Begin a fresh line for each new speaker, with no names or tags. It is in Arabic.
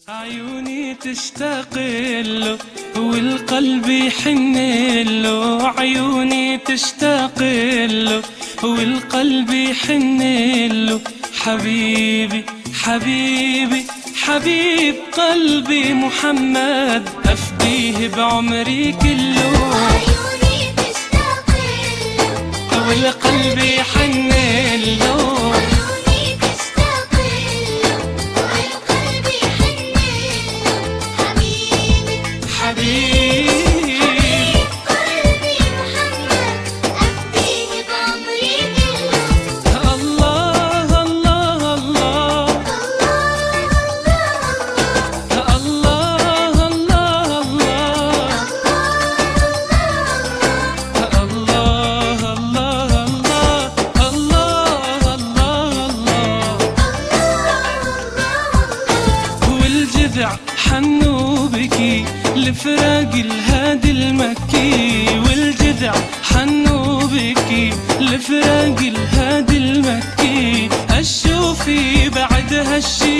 عيوني تشتاق له والقلب يحن له، عيوني تشتاق له والقلب يحن له. حبيبي حبيبي حبيب قلبي محمد، أفديه بعمري كله.
عيوني تشتاق له
والقلب يحن له، حنوا بكي لفراق الهادي المكي، والجذع حنوا بكي لفراق الهادي المكي. الشوفي بعد هالشي